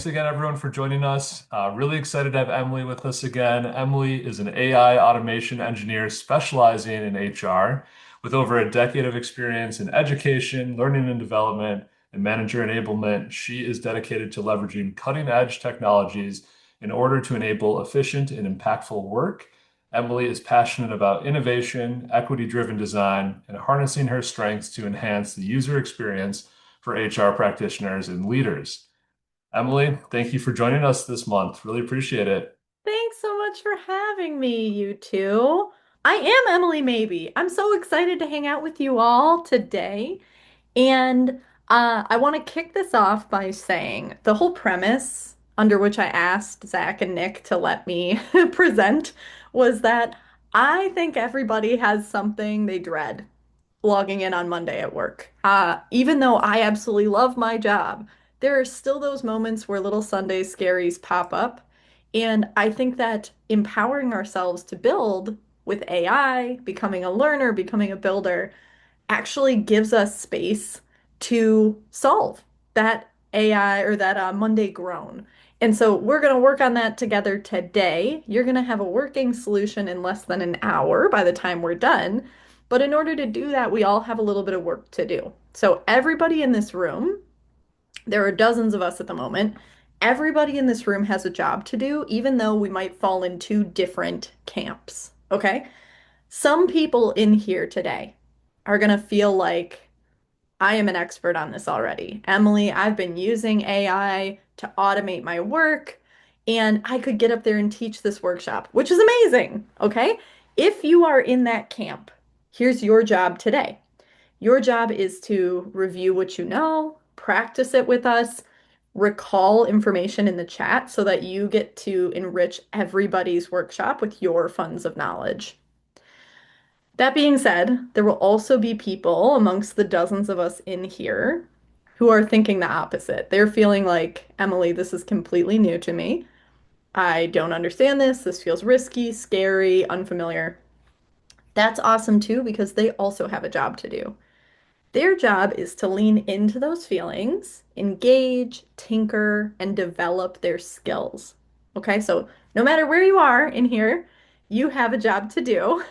Thanks again, everyone, for joining us. Really excited to have Emily with us again. Emily is an AI automation engineer specializing in HR with over a decade of experience in education, learning and development, and manager enablement. She is dedicated to leveraging cutting-edge technologies in order to enable efficient and impactful work. Emily is passionate about innovation, equity-driven design, and harnessing her strengths to enhance the user experience for HR practitioners and leaders. Emily, thank you for joining us this month. Really appreciate it. Thanks so much for having me, you two. I am Emily Mabie. I'm so excited to hang out with you all today. And I want to kick this off by saying the whole premise under which I asked Zach and Nick to let me present was that I think everybody has something they dread logging in on Monday at work. Even though I absolutely love my job, there are still those moments where little Sunday scaries pop up. And I think that empowering ourselves to build with AI, becoming a learner, becoming a builder, actually gives us space to solve that AI or that Monday groan. And so we're going to work on that together today. You're going to have a working solution in less than an hour by the time we're done. But in order to do that, we all have a little bit of work to do. So everybody in this room, there are dozens of us at the moment. Everybody in this room has a job to do, even though we might fall in two different camps. Okay? Some people in here today are going to feel like I am an expert on this already. Emily, I've been using AI to automate my work, and I could get up there and teach this workshop, which is amazing. Okay? If you are in that camp, here's your job today. Your job is to review what you know, practice it with us, recall information in the chat so that you get to enrich everybody's workshop with your funds of knowledge. That being said, there will also be people amongst the dozens of us in here who are thinking the opposite. They're feeling like, Emily, this is completely new to me. I don't understand this. This feels risky, scary, unfamiliar. That's awesome too, because they also have a job to do. Their job is to lean into those feelings, engage, tinker, and develop their skills. Okay, so no matter where you are in here, you have a job to do.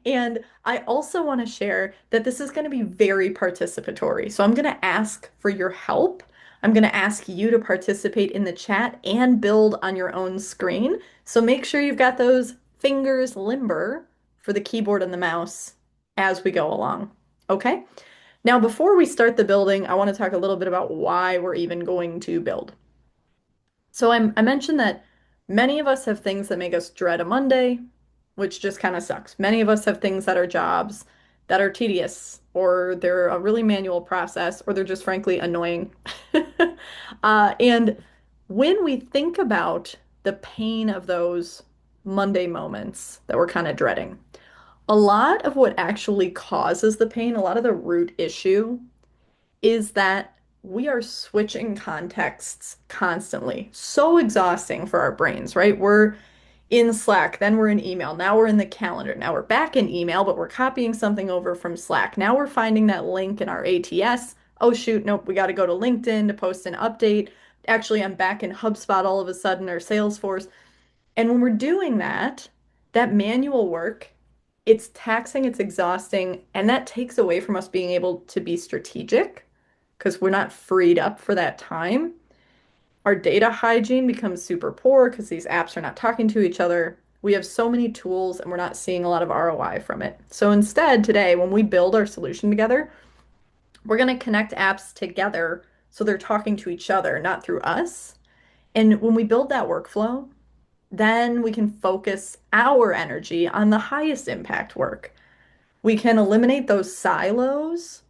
And I also want to share that this is going to be very participatory. So I'm going to ask for your help. I'm going to ask you to participate in the chat and build on your own screen. So make sure you've got those fingers limber for the keyboard and the mouse as we go along. Okay? Now, before we start the building, I want to talk a little bit about why we're even going to build. So I mentioned that many of us have things that make us dread a Monday, which just kind of sucks. Many of us have things that are jobs that are tedious, or they're a really manual process, or they're just frankly annoying. And when we think about the pain of those Monday moments that we're kind of dreading, a lot of what actually causes the pain, a lot of the root issue is that we are switching contexts constantly. So exhausting for our brains, right? We're in Slack, then we're in email, now we're in the calendar, now we're back in email, but we're copying something over from Slack. Now we're finding that link in our ATS. Oh shoot, nope, we got to go to LinkedIn to post an update. Actually, I'm back in HubSpot all of a sudden or Salesforce. And when we're doing that, that manual work, it's taxing, it's exhausting, and that takes away from us being able to be strategic because we're not freed up for that time. Our data hygiene becomes super poor because these apps are not talking to each other. We have so many tools and we're not seeing a lot of ROI from it. So instead, today, when we build our solution together, we're going to connect apps together so they're talking to each other, not through us. And when we build that workflow, then we can focus our energy on the highest impact work. We can eliminate those silos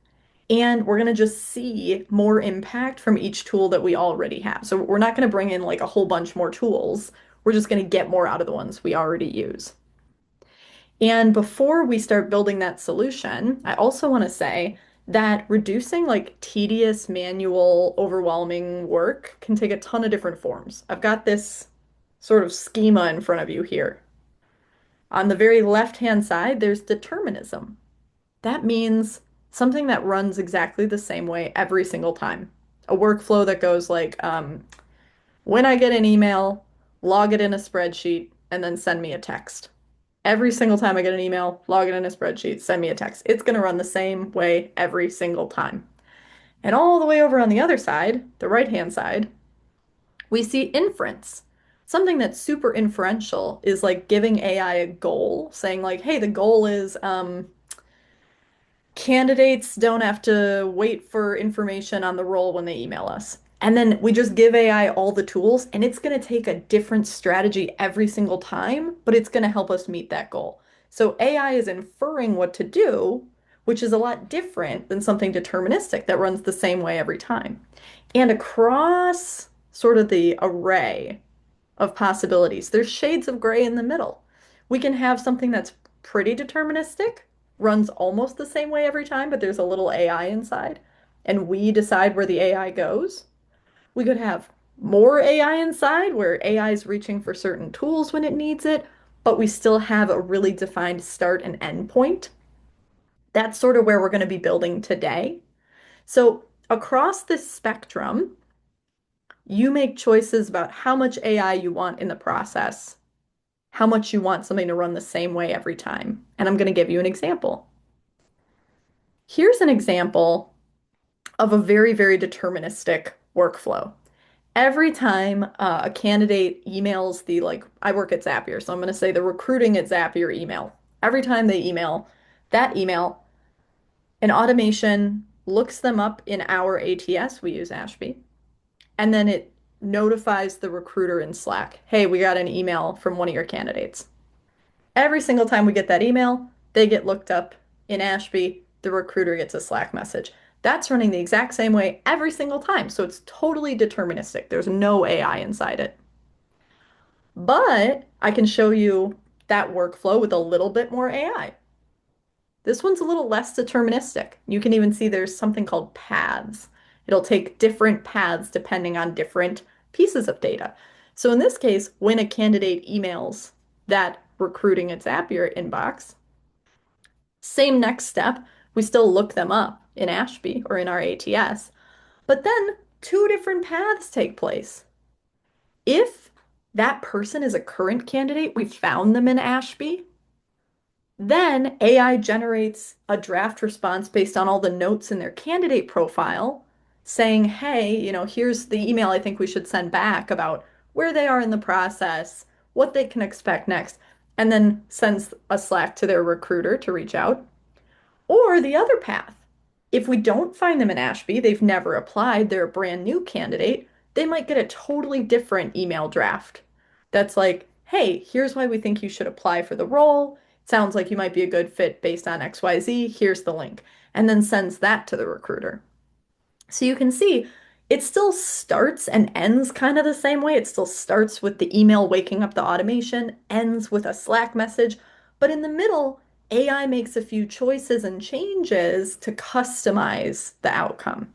and we're going to just see more impact from each tool that we already have. So we're not going to bring in like a whole bunch more tools. We're just going to get more out of the ones we already use. And before we start building that solution, I also want to say that reducing like tedious, manual, overwhelming work can take a ton of different forms. I've got this sort of schema in front of you here. On the very left-hand side, there's determinism. That means something that runs exactly the same way every single time. A workflow that goes like When I get an email, log it in a spreadsheet, and then send me a text. Every single time I get an email, log it in a spreadsheet, send me a text. It's going to run the same way every single time. And all the way over on the other side, the right-hand side, we see inference. Something that's super inferential is like giving AI a goal, saying like, hey, the goal is candidates don't have to wait for information on the role when they email us. And then we just give AI all the tools, and it's going to take a different strategy every single time, but it's going to help us meet that goal. So AI is inferring what to do, which is a lot different than something deterministic that runs the same way every time. And across sort of the array of possibilities. There's shades of gray in the middle. We can have something that's pretty deterministic, runs almost the same way every time, but there's a little AI inside, and we decide where the AI goes. We could have more AI inside where AI is reaching for certain tools when it needs it, but we still have a really defined start and end point. That's sort of where we're going to be building today. So, across this spectrum, you make choices about how much AI you want in the process, how much you want something to run the same way every time. And I'm going to give you an example. Here's an example of a very, very deterministic workflow. Every time a candidate emails I work at Zapier, so I'm going to say the recruiting at Zapier email. Every time they email that email, an automation looks them up in our ATS. We use Ashby. And then it notifies the recruiter in Slack, hey, we got an email from one of your candidates. Every single time we get that email, they get looked up in Ashby. The recruiter gets a Slack message. That's running the exact same way every single time. So it's totally deterministic. There's no AI inside it. But I can show you that workflow with a little bit more AI. This one's a little less deterministic. You can even see there's something called paths. It'll take different paths depending on different pieces of data. So in this case, when a candidate emails that recruiting at Zapier inbox, same next step, we still look them up in Ashby or in our ATS, but then two different paths take place. If that person is a current candidate, we found them in Ashby, then AI generates a draft response based on all the notes in their candidate profile saying, hey, here's the email I think we should send back about where they are in the process, what they can expect next, and then sends a Slack to their recruiter to reach out. Or the other path, if we don't find them in Ashby, they've never applied, they're a brand new candidate, they might get a totally different email draft that's like, hey, here's why we think you should apply for the role. Sounds like you might be a good fit based on XYZ. Here's the link. And then sends that to the recruiter. So you can see it still starts and ends kind of the same way. It still starts with the email waking up the automation, ends with a Slack message, but in the middle, AI makes a few choices and changes to customize the outcome.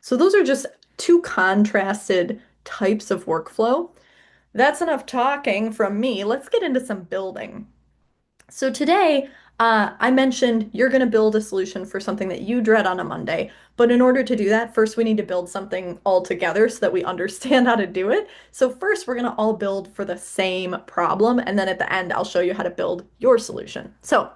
So those are just two contrasted types of workflow. That's enough talking from me. Let's get into some building. So today, I mentioned you're going to build a solution for something that you dread on a Monday. But in order to do that, first we need to build something all together so that we understand how to do it. So first, we're going to all build for the same problem. And then at the end, I'll show you how to build your solution. So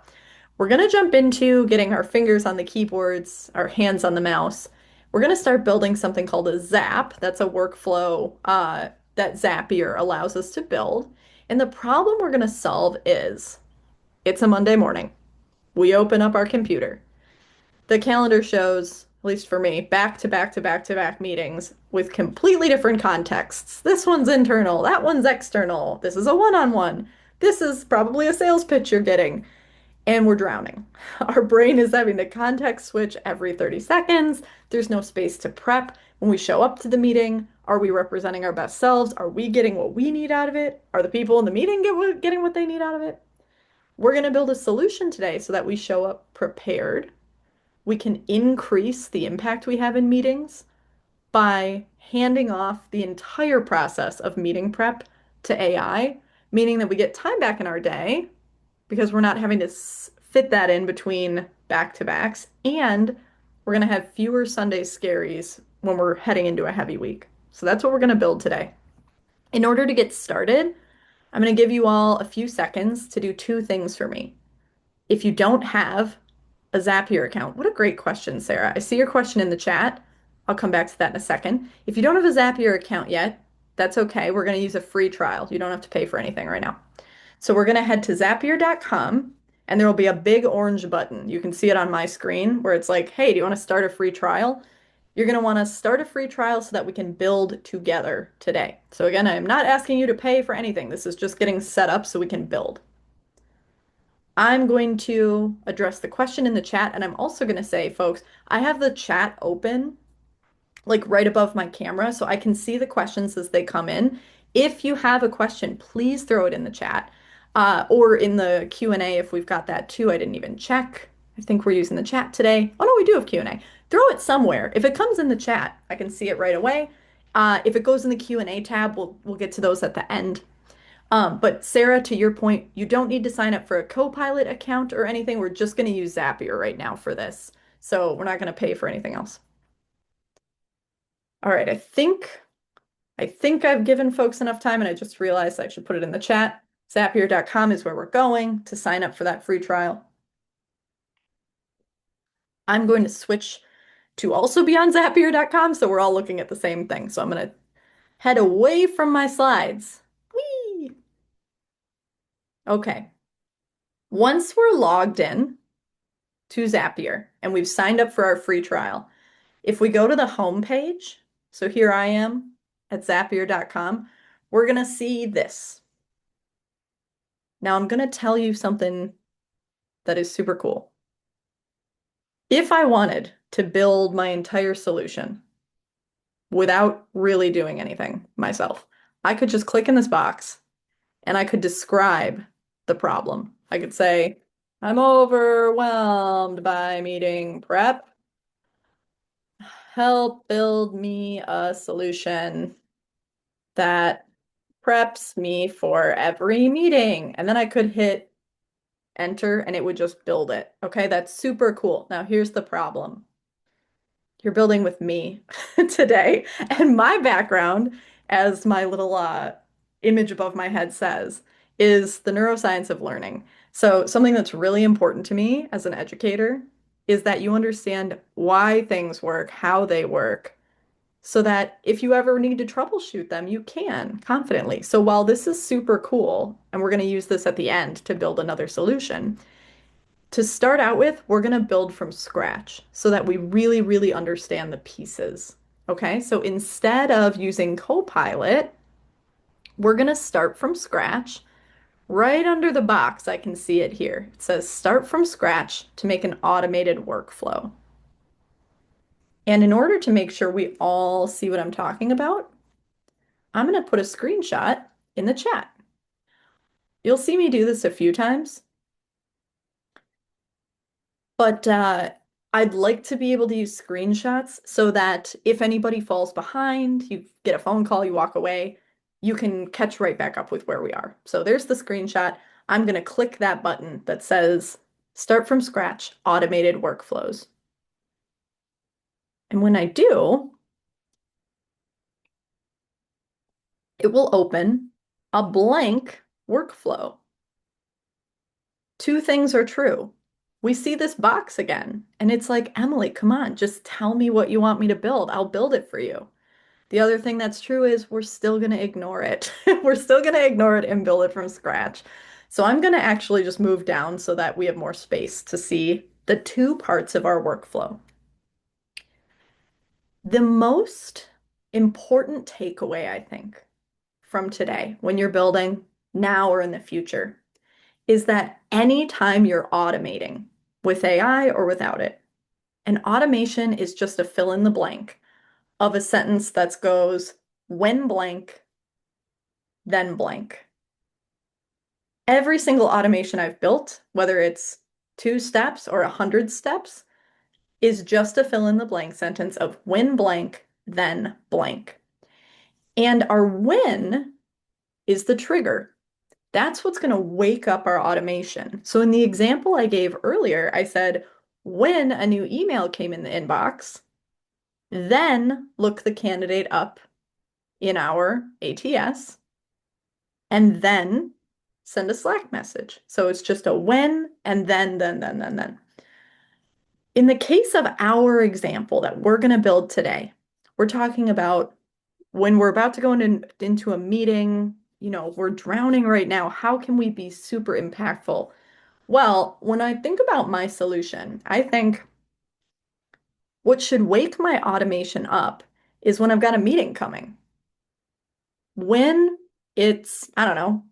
we're going to jump into getting our fingers on the keyboards, our hands on the mouse. We're going to start building something called a Zap. That's a workflow that Zapier allows us to build. And the problem we're going to solve is it's a Monday morning. We open up our computer. The calendar shows, at least for me, back to back to back to back meetings with completely different contexts. This one's internal, that one's external. This is a one-on-one. This is probably a sales pitch you're getting. And we're drowning. Our brain is having to context switch every 30 seconds. There's no space to prep. When we show up to the meeting, are we representing our best selves? Are we getting what we need out of it? Are the people in the meeting getting what they need out of it? We're going to build a solution today so that we show up prepared. We can increase the impact we have in meetings by handing off the entire process of meeting prep to AI, meaning that we get time back in our day because we're not having to fit that in between back-to-backs, and we're going to have fewer Sunday scaries when we're heading into a heavy week. So that's what we're going to build today. In order to get started, I'm going to give you all a few seconds to do two things for me. If you don't have a Zapier account, what a great question, Sarah. I see your question in the chat. I'll come back to that in a second. If you don't have a Zapier account yet, that's okay. We're going to use a free trial. You don't have to pay for anything right now. So we're going to head to Zapier.com and there will be a big orange button. You can see it on my screen where it's like, hey, do you want to start a free trial? You're going to want to start a free trial so that we can build together today. So again, I'm not asking you to pay for anything. This is just getting set up so we can build. I'm going to address the question in the chat, and I'm also going to say, folks, I have the chat open like right above my camera so I can see the questions as they come in. If you have a question, please throw it in the chat or in the Q&A if we've got that too. I didn't even check. I think we're using the chat today. Oh no, we do have Q&A. Throw it somewhere. If it comes in the chat, I can see it right away. If it goes in the Q&A tab, we'll get to those at the end. But Sarah, to your point, you don't need to sign up for a Copilot account or anything. We're just going to use Zapier right now for this. So we're not going to pay for anything else. All right, I think I've given folks enough time and I just realized I should put it in the chat. Zapier.com is where we're going to sign up for that free trial. I'm going to switch to also be on Zapier.com so we're all looking at the same thing. So I'm going to head away from my slides. Whee! Okay. Once we're logged in to Zapier and we've signed up for our free trial, if we go to the home page, so here I am at Zapier.com, we're going to see this. Now I'm going to tell you something that is super cool. If I wanted to build my entire solution without really doing anything myself, I could just click in this box and I could describe the problem. I could say, I'm overwhelmed by meeting prep. Help build me a solution that preps me for every meeting. And then I could hit enter and it would just build it. Okay, that's super cool. Now here's the problem. You're building with me today. And my background, as my little image above my head says, is the neuroscience of learning. So something that's really important to me as an educator is that you understand why things work, how they work, so that if you ever need to troubleshoot them, you can confidently. So while this is super cool, and we're going to use this at the end to build another solution, to start out with, we're going to build from scratch so that we really, really understand the pieces. Okay, so instead of using Copilot, we're going to start from scratch. Right under the box, I can see it here. It says start from scratch to make an automated workflow. And in order to make sure we all see what I'm talking about, I'm going to put a screenshot in the chat. You'll see me do this a few times, but I'd like to be able to use screenshots so that if anybody falls behind, you get a phone call, you walk away, you can catch right back up with where we are. So there's the screenshot. I'm going to click that button that says Start from Scratch, Automated Workflows. And when I do, it will open a blank workflow. Two things are true. We see this box again, and it's like, Emily, come on, just tell me what you want me to build. I'll build it for you. The other thing that's true is we're still going to ignore it. We're still going to ignore it and build it from scratch. So I'm going to actually just move down so that we have more space to see the two parts of our workflow. The most important takeaway, I think, from today when you're building now or in the future is that anytime you're automating with AI or without it, an automation is just a fill in the blank of a sentence that goes when blank, then blank. Every single automation I've built, whether it's 2 steps or 100 steps, is just a fill in the blank sentence of when blank, then blank. And our when is the trigger. That's what's going to wake up our automation. So in the example I gave earlier, I said, when a new email came in the inbox, then look the candidate up in our ATS and then send a Slack message. So it's just a when and then. In the case of our example that we're going to build today, we're talking about when we're about to go into a meeting, we're drowning right now. How can we be super impactful? Well, when I think about my solution, I think what should wake my automation up is when I've got a meeting coming. When it's, I don't know,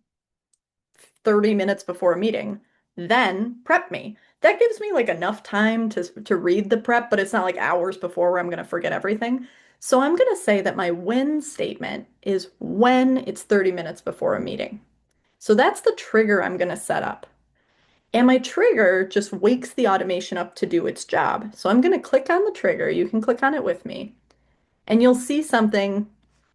30 minutes before a meeting, then prep me. That gives me like enough time to read the prep, but it's not like hours before where I'm going to forget everything. So I'm going to say that my when statement is when it's 30 minutes before a meeting. So that's the trigger I'm going to set up. And my trigger just wakes the automation up to do its job. So I'm going to click on the trigger. You can click on it with me, and you'll see something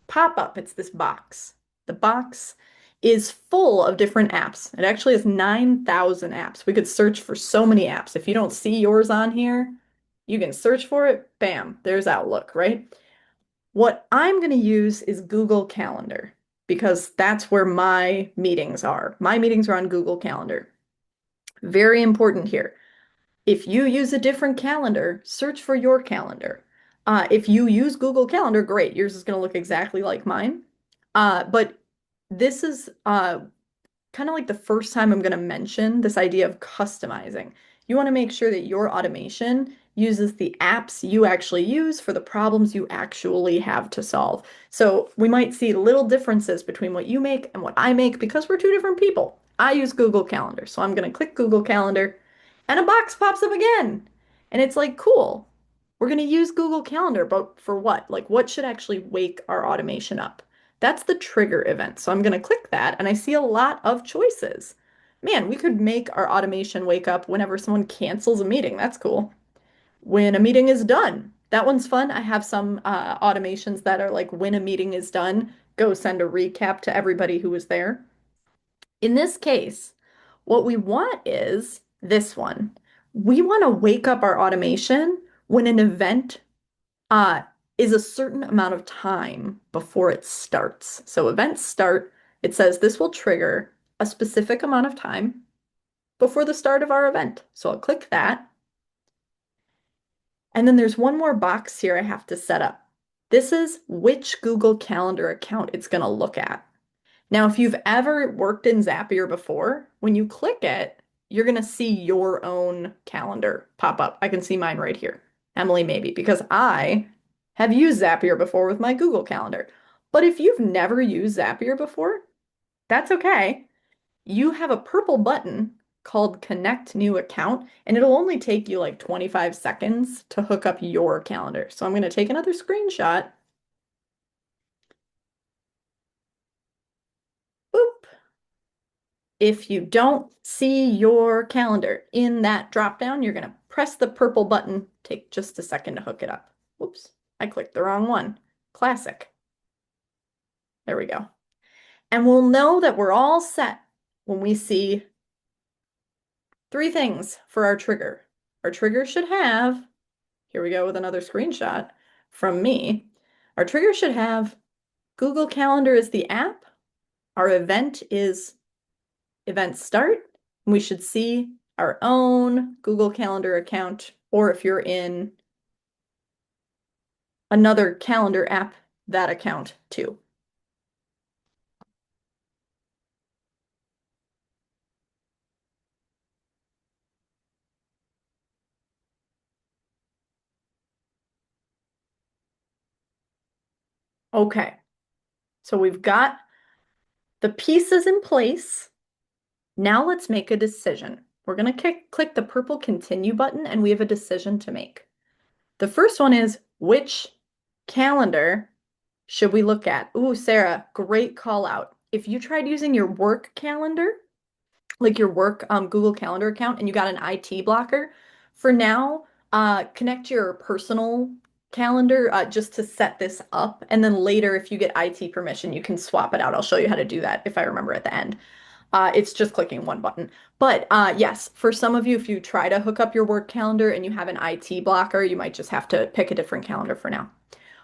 pop up. It's this box. The box is full of different apps. It actually has 9,000 apps. We could search for so many apps. If you don't see yours on here, you can search for it. Bam, there's Outlook, right? What I'm going to use is Google Calendar because that's where my meetings are. My meetings are on Google Calendar. Very important here. If you use a different calendar, search for your calendar. If you use Google Calendar, great. Yours is going to look exactly like mine. But this is kind of like the first time I'm going to mention this idea of customizing. You want to make sure that your automation uses the apps you actually use for the problems you actually have to solve. So we might see little differences between what you make and what I make because we're two different people. I use Google Calendar, so I'm going to click Google Calendar and a box pops up again. And it's like, cool. We're going to use Google Calendar, but for what? Like, what should actually wake our automation up? That's the trigger event. So I'm going to click that and I see a lot of choices. Man, we could make our automation wake up whenever someone cancels a meeting. That's cool. When a meeting is done. That one's fun. I have some automations that are like when a meeting is done, go send a recap to everybody who was there. In this case, what we want is this one. We want to wake up our automation when an event uh, is a certain amount of time before it starts. So events start, it says this will trigger a specific amount of time before the start of our event. So I'll click that. And then there's one more box here I have to set up. This is which Google Calendar account it's going to look at. Now, if you've ever worked in Zapier before, when you click it, you're going to see your own calendar pop up. I can see mine right here, Emily Mabie, because I have used Zapier before with my Google Calendar. But if you've never used Zapier before, that's okay. You have a purple button called Connect New Account, and it'll only take you like 25 seconds to hook up your calendar. So I'm going to take another screenshot. Boop. If you don't see your calendar in that dropdown, you're going to press the purple button. Take just a second to hook it up. Whoops, I clicked the wrong one. Classic. There we go. And we'll know that we're all set when we see three things for our trigger. Our trigger should have, here we go with another screenshot from me. Our trigger should have Google Calendar is the app. Our event is event start. We should see our own Google Calendar account, or if you're in another calendar app, that account too. Okay, so we've got the pieces in place. Now let's make a decision. We're going to click the purple continue button and we have a decision to make. The first one is which calendar should we look at? Ooh, Sarah, great call out. If you tried using your work calendar, like your work Google Calendar account, and you got an IT blocker, for now, connect your personal calendar just to set this up. And then later, if you get IT permission, you can swap it out. I'll show you how to do that if I remember at the end. It's just clicking one button. But yes, for some of you, if you try to hook up your work calendar and you have an IT blocker, you might just have to pick a different calendar for now.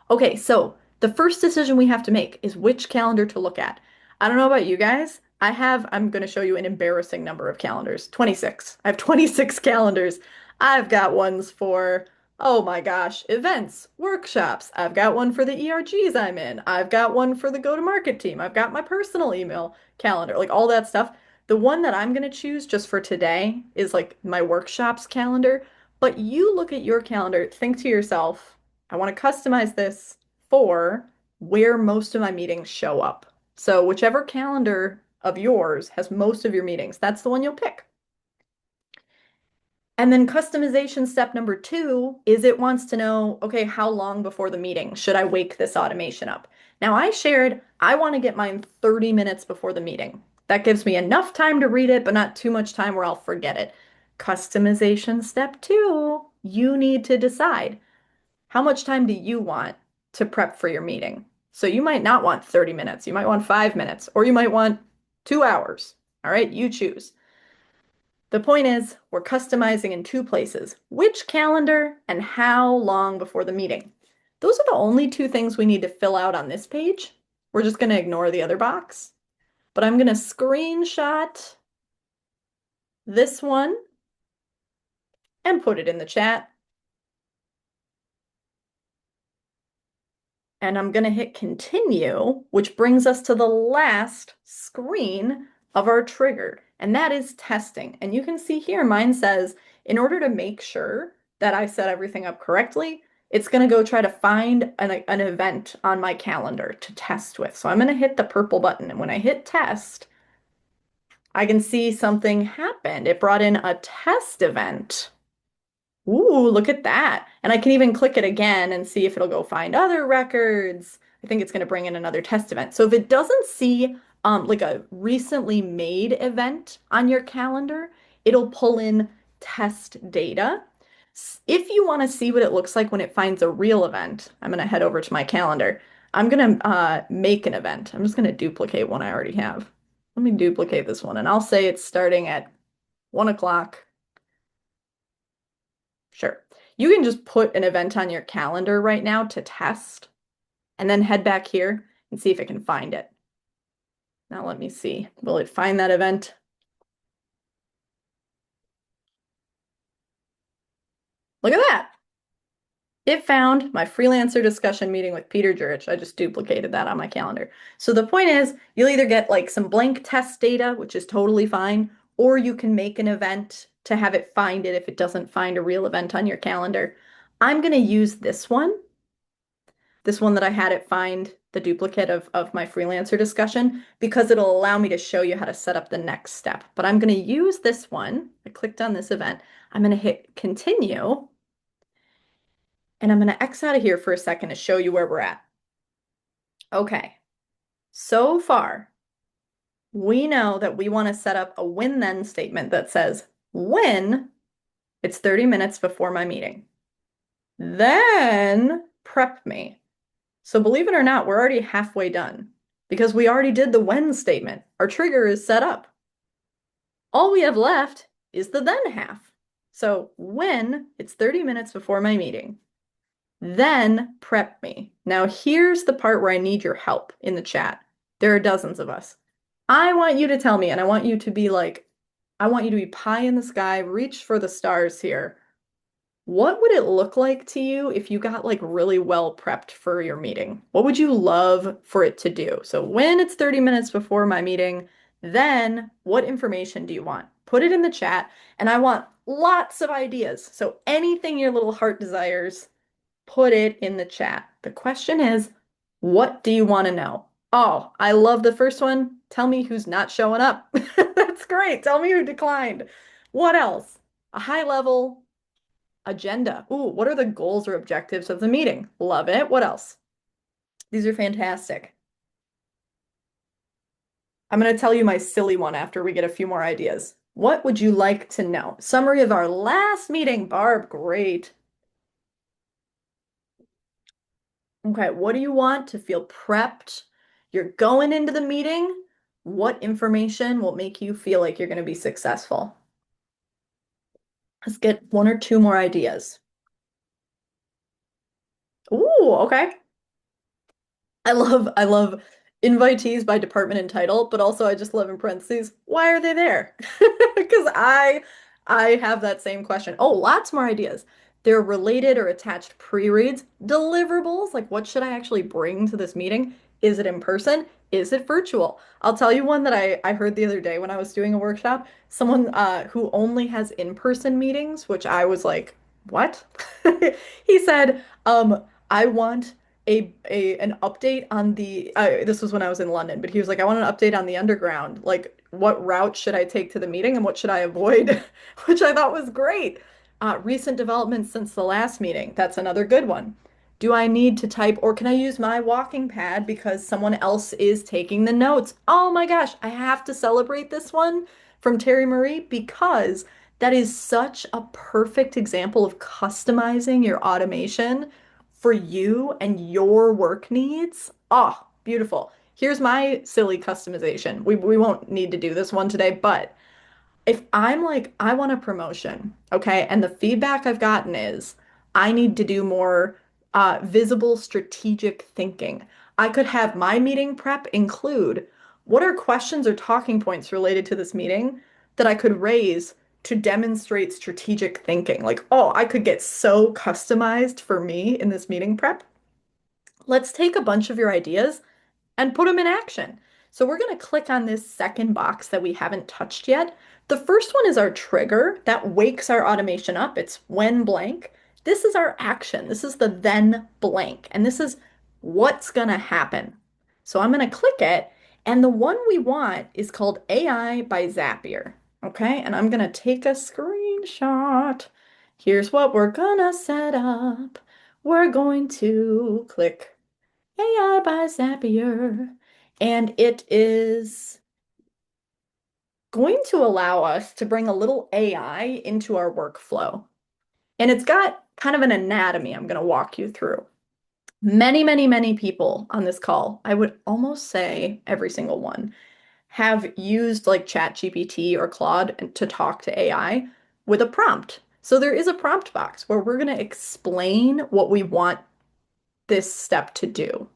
Okay, so The first decision we have to make is which calendar to look at. I don't know about you guys. I'm going to show you an embarrassing number of calendars. 26. I have 26 calendars. I've got ones for, oh my gosh, events, workshops. I've got one for the ERGs I'm in. I've got one for the go-to-market team. I've got my personal email calendar, like all that stuff. The one that I'm going to choose just for today is like my workshops calendar. But you look at your calendar, think to yourself, I want to customize this for where most of my meetings show up. So whichever calendar of yours has most of your meetings, that's the one you'll pick. And then customization step number two is it wants to know, okay, how long before the meeting should I wake this automation up? Now I shared, I want to get mine 30 minutes before the meeting. That gives me enough time to read it, but not too much time where I'll forget it. Customization step two, you need to decide. How much time do you want to prep for your meeting? So you might not want 30 minutes. You might want 5 minutes, or you might want 2 hours. All right, you choose. The point is, we're customizing in two places, which calendar and how long before the meeting. Those are the only two things we need to fill out on this page. We're just going to ignore the other box. But I'm going to screenshot this one and put it in the chat. And I'm going to hit continue, which brings us to the last screen of our trigger, and that is testing. And you can see here, mine says, in order to make sure that I set everything up correctly, it's going to go try to find an event on my calendar to test with. So I'm going to hit the purple button, and when I hit test, I can see something happened. It brought in a test event. Ooh, look at that. And I can even click it again and see if it'll go find other records. I think it's going to bring in another test event. So if it doesn't see like a recently made event on your calendar, it'll pull in test data. If you want to see what it looks like when it finds a real event, I'm going to head over to my calendar. I'm going to make an event. I'm just going to duplicate one I already have. Let me duplicate this one, and I'll say it's starting at 1 o'clock. Sure. You can just put an event on your calendar right now to test and then head back here and see if it can find it. Now let me see. Will it find that event? Look at that. It found my freelancer discussion meeting with Peter Jurich. I just duplicated that on my calendar. So the point is, you'll either get like some blank test data, which is totally fine, or you can make an event to have it find it if it doesn't find a real event on your calendar. I'm going to use this one that I had it find the duplicate of my freelancer discussion because it'll allow me to show you how to set up the next step. But I'm going to use this one. I clicked on this event. I'm going to hit continue. And I'm going to X out of here for a second to show you where we're at. Okay, so far, we know that we want to set up a when then statement that says, when it's 30 minutes before my meeting, then prep me. So believe it or not, we're already halfway done because we already did the when statement. Our trigger is set up. All we have left is the then half. So when it's 30 minutes before my meeting, then prep me. Now here's the part where I need your help in the chat. There are dozens of us. I want you to tell me, and I want you to be like, I want you to be pie in the sky, reach for the stars here. What would it look like to you if you got like really well prepped for your meeting? What would you love for it to do? So when it's 30 minutes before my meeting, then what information do you want? Put it in the chat, and I want lots of ideas. So anything your little heart desires, put it in the chat. The question is, what do you want to know? Oh, I love the first one. Tell me who's not showing up. That's great. Tell me who declined. What else? A high level agenda. Ooh, what are the goals or objectives of the meeting? Love it. What else? These are fantastic. I'm going to tell you my silly one after we get a few more ideas. What would you like to know? Summary of our last meeting. Barb, great. Okay, what do you want to feel prepped? You're going into the meeting. What information will make you feel like you're going to be successful? Let's get one or two more ideas. Ooh, okay. I love invitees by department and title, but also I just love in parentheses, why are they there? Because I have that same question. Oh, lots more ideas. They're related or attached pre-reads, deliverables, like what should I actually bring to this meeting? Is it in person? Is it virtual? I'll tell you one that I heard the other day when I was doing a workshop. Someone who only has in-person meetings, which I was like, what? He said, I want a an update on the this was when I was in London, but he was like, I want an update on the underground. Like, what route should I take to the meeting and what should I avoid? Which I thought was great. Recent developments since the last meeting. That's another good one. Do I need to type or can I use my walking pad because someone else is taking the notes? Oh my gosh, I have to celebrate this one from Terry Marie because that is such a perfect example of customizing your automation for you and your work needs. Oh, beautiful. Here's my silly customization. We won't need to do this one today, but if I'm like, I want a promotion, okay, and the feedback I've gotten is I need to do more visible strategic thinking. I could have my meeting prep include what are questions or talking points related to this meeting that I could raise to demonstrate strategic thinking. Like, oh, I could get so customized for me in this meeting prep. Let's take a bunch of your ideas and put them in action. So we're going to click on this second box that we haven't touched yet. The first one is our trigger that wakes our automation up. It's when blank. This is our action. This is the then blank. And this is what's going to happen. So I'm going to click it. And the one we want is called AI by Zapier. Okay. And I'm going to take a screenshot. Here's what we're going to set up. We're going to click AI by Zapier. And it is going to allow us to bring a little AI into our workflow. And it's got kind of an anatomy I'm going to walk you through. Many, many, many people on this call, I would almost say every single one, have used like ChatGPT or Claude to talk to AI with a prompt. So there is a prompt box where we're going to explain what we want this step to do.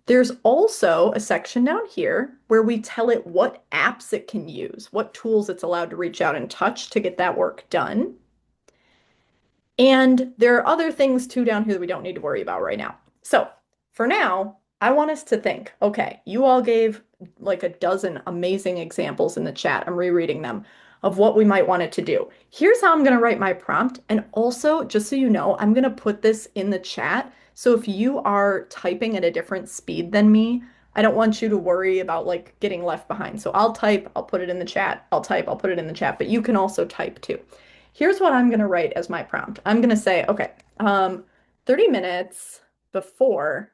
There's also a section down here where we tell it what apps it can use, what tools it's allowed to reach out and touch to get that work done. And there are other things too down here that we don't need to worry about right now. So for now, I want us to think, okay, you all gave like a dozen amazing examples in the chat. I'm rereading them of what we might want it to do. Here's how I'm going to write my prompt. And also, just so you know, I'm going to put this in the chat. So if you are typing at a different speed than me, I don't want you to worry about like getting left behind. So I'll type, I'll put it in the chat. I'll type, I'll put it in the chat, but you can also type too. Here's what I'm going to write as my prompt. I'm going to say, okay, 30 minutes before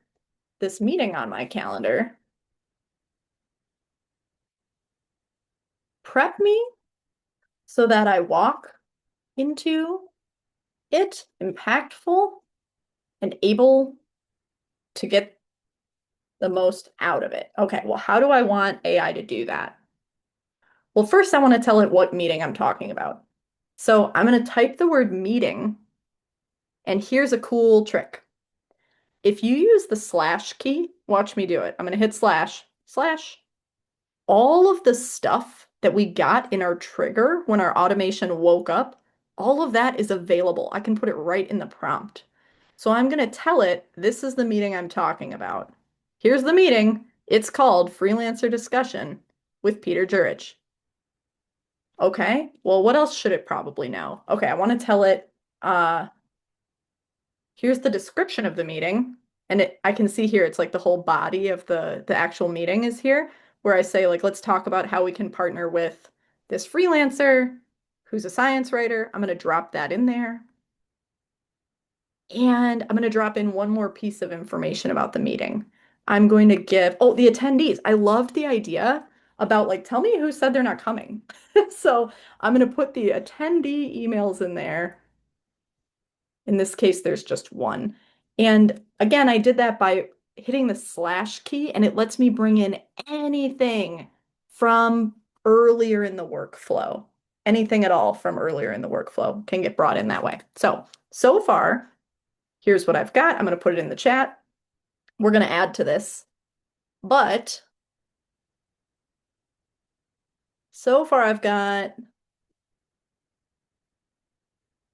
this meeting on my calendar, prep me so that I walk into it impactful and able to get the most out of it. Okay, well, how do I want AI to do that? Well, first I want to tell it what meeting I'm talking about. So I'm going to type the word meeting, and here's a cool trick. If you use the slash key, watch me do it. I'm going to hit slash, slash. All of the stuff that we got in our trigger when our automation woke up, all of that is available. I can put it right in the prompt. So I'm going to tell it, this is the meeting I'm talking about. Here's the meeting. It's called Freelancer Discussion with Peter Jurich. Okay, well, what else should it probably know? Okay, I want to tell it, uh, here's the description of the meeting. And I can see here, it's like the whole body of the actual meeting is here, where I say, like, let's talk about how we can partner with this freelancer who's a science writer. I'm going to drop that in there. And I'm going to drop in one more piece of information about the meeting. I'm going to give, oh, the attendees. I loved the idea about like, tell me who said they're not coming. So I'm going to put the attendee emails in there. In this case, there's just one. And again, I did that by hitting the slash key, and it lets me bring in anything from earlier in the workflow. Anything at all from earlier in the workflow can get brought in that way. So far, here's what I've got. I'm going to put it in the chat. we're going to add to this. But so far, I've got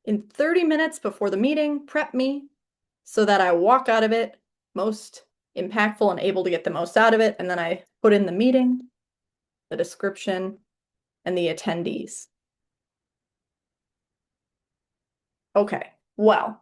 in 30 minutes before the meeting, prep me so that I walk out of it most impactful and able to get the most out of it. And then I put in the meeting, the description, and the attendees. Okay, well.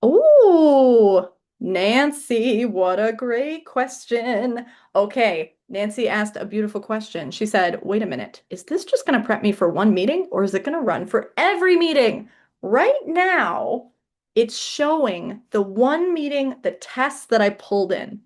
Oh, Nancy, what a great question. Okay, Nancy asked a beautiful question. She said, wait a minute, is this just going to prep me for one meeting or is it going to run for every meeting? Right now, it's showing the one meeting, the test that I pulled in.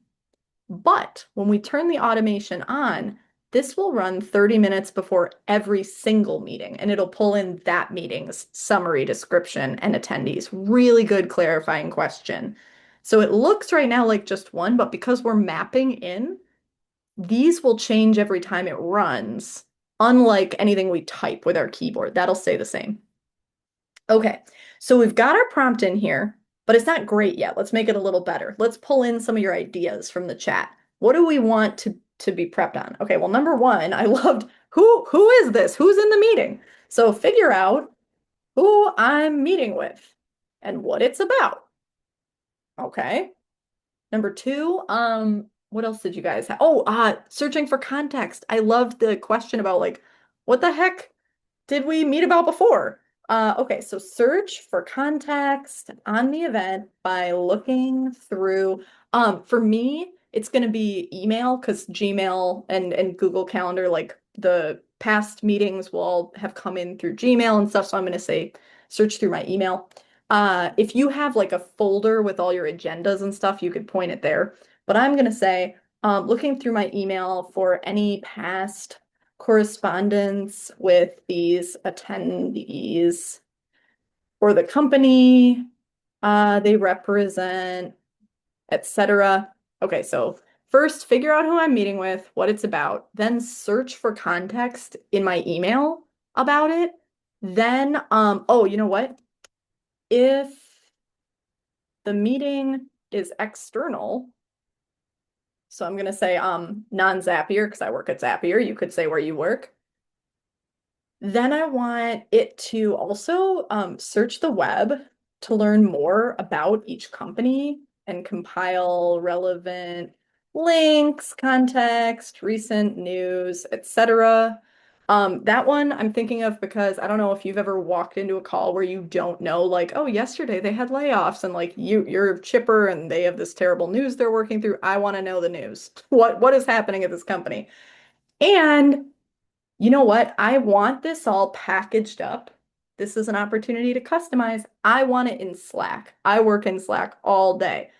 But when we turn the automation on, this will run 30 minutes before every single meeting, and it'll pull in that meeting's summary, description, and attendees. Really good clarifying question. So it looks right now like just one, but because we're mapping in, these will change every time it runs, unlike anything we type with our keyboard. That'll stay the same. Okay, so we've got our prompt in here, but it's not great yet. Let's make it a little better. Let's pull in some of your ideas from the chat. What do we want to be prepped on? Okay, well, number one, I loved who is this? Who's in the meeting? So figure out who I'm meeting with and what it's about. Okay. Number two, what else did you guys have? Oh, searching for context. I loved the question about like, what the heck did we meet about before? Okay, so search for context on the event by looking through. For me, it's going to be email because Gmail and Google Calendar, like the past meetings will all have come in through Gmail and stuff. So I'm going to say search through my email. If you have like a folder with all your agendas and stuff, you could point it there. But I'm going to say looking through my email for any past correspondence with these attendees or the company they represent, etc. Okay, so first figure out who I'm meeting with, what it's about, then search for context in my email about it. Then, oh, you know what? If the meeting is external, so I'm gonna say non-Zapier because I work at Zapier. You could say where you work. Then I want it to also search the web to learn more about each company and compile relevant links, context, recent news, etc. That one I'm thinking of because I don't know if you've ever walked into a call where you don't know, like, oh, yesterday they had layoffs and like you're chipper and they have this terrible news they're working through. I want to know the news. What is happening at this company? And you know what? I want this all packaged up. This is an opportunity to customize. I want it in Slack. I work in Slack all day.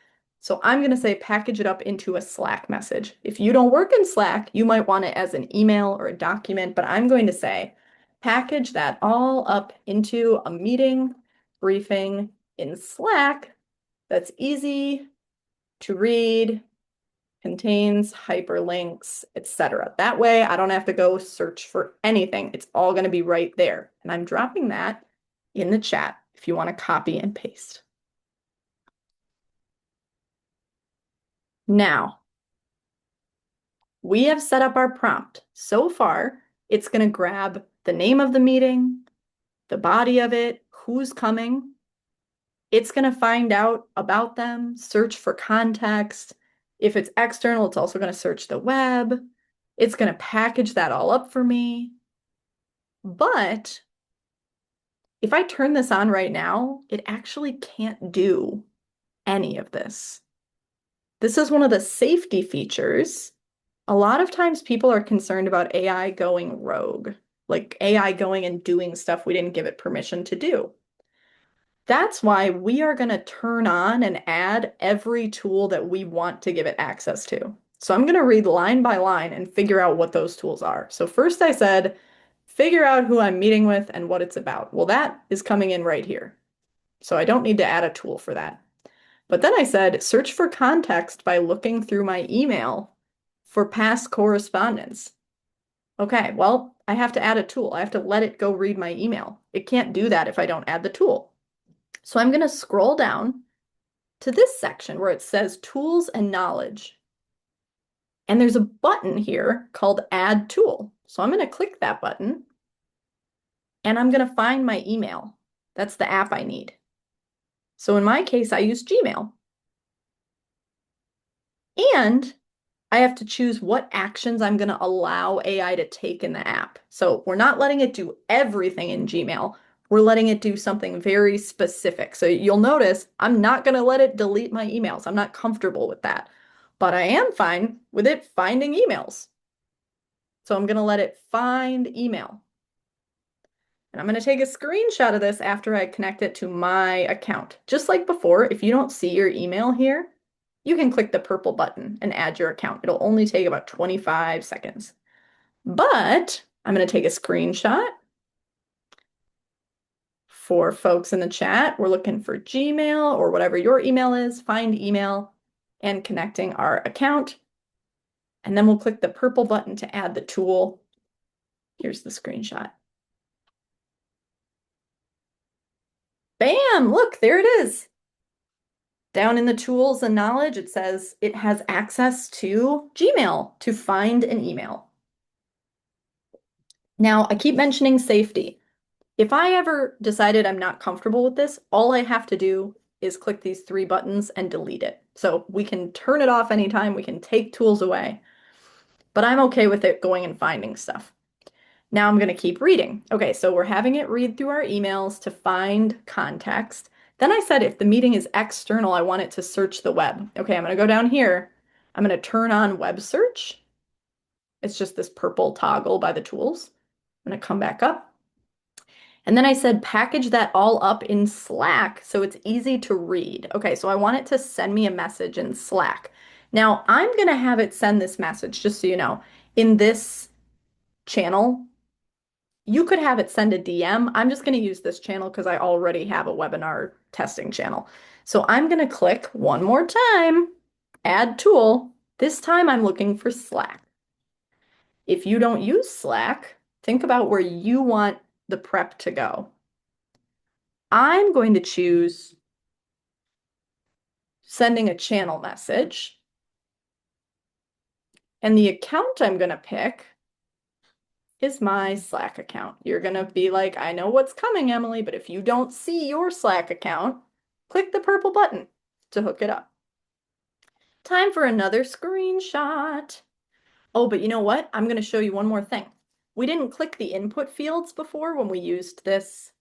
So I'm going to say package it up into a Slack message. If you don't work in Slack, you might want it as an email or a document, but I'm going to say package that all up into a meeting briefing in Slack that's easy to read, contains hyperlinks, etc. That way, I don't have to go search for anything. It's all going to be right there. And I'm dropping that in the chat if you want to copy and paste. Now, we have set up our prompt. So far, it's going to grab the name of the meeting, the body of it, who's coming. It's going to find out about them, search for context. If it's external, it's also going to search the web. It's going to package that all up for me. But if I turn this on right now, it actually can't do any of this. This is one of the safety features. A lot of times people are concerned about AI going rogue, like AI going and doing stuff we didn't give it permission to do. That's why we are going to turn on and add every tool that we want to give it access to. So I'm going to read line by line and figure out what those tools are. So first I said, figure out who I'm meeting with and what it's about. Well, that is coming in right here. So I don't need to add a tool for that. But then I said, search for context by looking through my email for past correspondence. Okay, well, I have to add a tool. I have to let it go read my email. It can't do that if I don't add the tool. So I'm going to scroll down to this section where it says Tools and Knowledge. And there's a button here called Add Tool. So I'm going to click that button and I'm going to find my email. That's the app I need. So in my case, I use Gmail. And I have to choose what actions I'm going to allow AI to take in the app. So we're not letting it do everything in Gmail. We're letting it do something very specific. So you'll notice I'm not going to let it delete my emails. I'm not comfortable with that. But I am fine with it finding emails. So I'm going to let it find email. And I'm going to take a screenshot of this after I connect it to my account. Just like before, if you don't see your email here, you can click the purple button and add your account. It'll only take about 25 seconds. But I'm going to take a screenshot. For folks in the chat, we're looking for Gmail or whatever your email is, find email, and connecting our account. And then we'll click the purple button to add the tool. Here's the screenshot. Bam! Look, there it is. Down in the tools and knowledge, it says it has access to Gmail to find an email. Now, I keep mentioning safety. If I ever decided I'm not comfortable with this, all I have to do is click these three buttons and delete it. So we can turn it off anytime, we can take tools away, but I'm okay with it going and finding stuff. Now I'm going to keep reading. Okay, so we're having it read through our emails to find context. Then I said if the meeting is external, I want it to search the web. Okay, I'm going to go down here. I'm going to turn on web search. It's just this purple toggle by the tools. I'm going to come back up. And then I said package that all up in Slack so it's easy to read. Okay, so I want it to send me a message in Slack. Now I'm going to have it send this message, just so you know, in this channel. You could have it send a DM. I'm just going to use this channel because I already have a webinar testing channel. So I'm going to click one more time, add tool. This time I'm looking for Slack. If you don't use Slack, think about where you want the prep to go. I'm going to choose sending a channel message. And the account I'm going to pick is my Slack account. You're going to be like, I know what's coming, Emily, but if you don't see your Slack account, click the purple button to hook it up. Time for another screenshot. Oh, but you know what? I'm going to show you one more thing. We didn't click the input fields before when we used this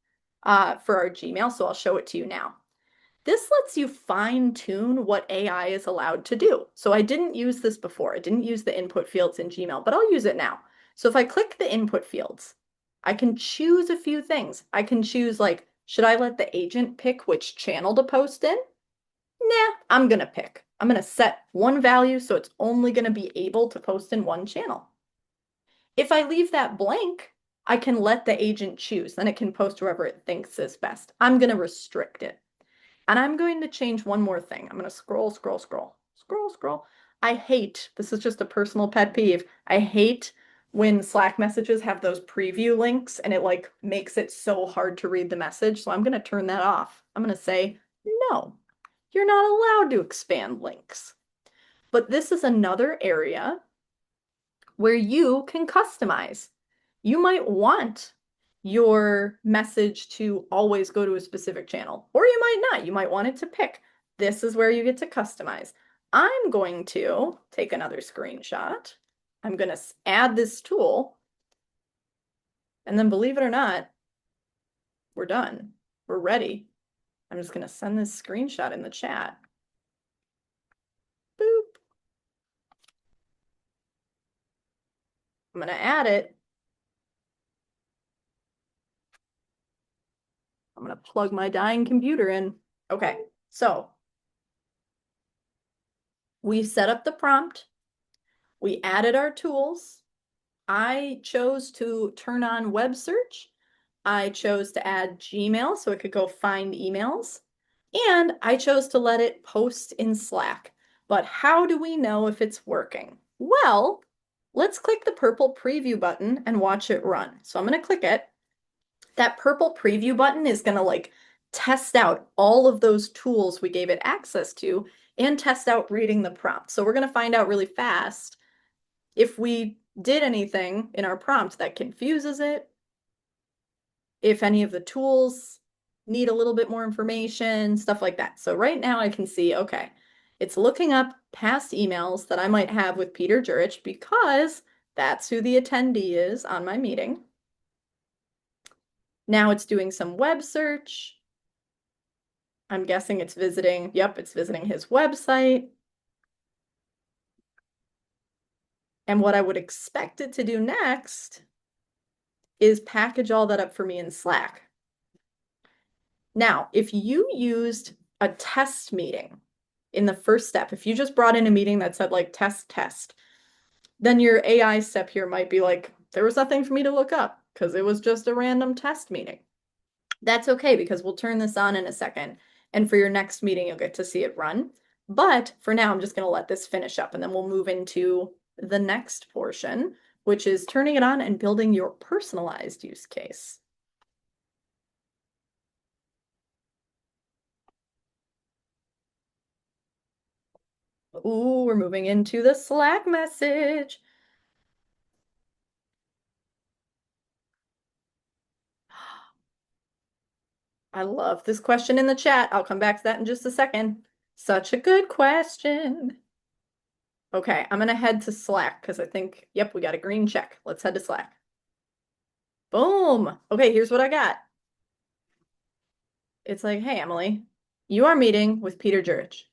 for our Gmail, so I'll show it to you now. This lets you fine tune what AI is allowed to do. So I didn't use this before. I didn't use the input fields in Gmail, but I'll use it now. So if I click the input fields, I can choose a few things. I can choose like, should I let the agent pick which channel to post in? Nah, I'm going to pick. I'm going to set one value so it's only going to be able to post in one channel. If I leave that blank, I can let the agent choose. Then it can post wherever it thinks is best. I'm going to restrict it. And I'm going to change one more thing. I'm going to scroll. I hate, this is just a personal pet peeve. I hate when Slack messages have those preview links and it like makes it so hard to read the message. So I'm going to turn that off. I'm going to say, no, you're not allowed to expand links. But this is another area where you can customize. You might want your message to always go to a specific channel, or you might not. You might want it to pick. This is where you get to customize. I'm going to take another screenshot. I'm going to add this tool. And then believe it or not, we're done. We're ready. I'm just going to send this screenshot in the chat. Boop. I'm going to add it. I'm going to plug my dying computer in. Okay, so we set up the prompt. We added our tools. I chose to turn on web search. I chose to add Gmail so it could go find emails. And I chose to let it post in Slack. But how do we know if it's working? Well, let's click the purple preview button and watch it run. So I'm going to click it. That purple preview button is going to like test out all of those tools we gave it access to and test out reading the prompt. So we're going to find out really fast if we did anything in our prompt that confuses it, if any of the tools need a little bit more information, stuff like that. So right now I can see, okay, it's looking up past emails that I might have with Peter Jurich because that's who the attendee is on my meeting. Now it's doing some web search. I'm guessing it's visiting, yep, it's visiting his website. And what I would expect it to do next is package all that up for me in Slack. Now, if you used a test meeting in the first step, if you just brought in a meeting that said like test, test, then your AI step here might be like, there was nothing for me to look up because it was just a random test meeting. That's okay because we'll turn this on in a second. And for your next meeting, you'll get to see it run. But for now, I'm just going to let this finish up and then we'll move into the next portion, which is turning it on and building your personalized use case. Ooh, we're moving into the Slack message. I love this question in the chat. I'll come back to that in just a second. Such a good question. Okay, I'm gonna head to Slack because I think, yep, we got a green check. Let's head to Slack. Boom. Okay, here's what I got. It's like, hey, Emily, you are meeting with Peter Jurich.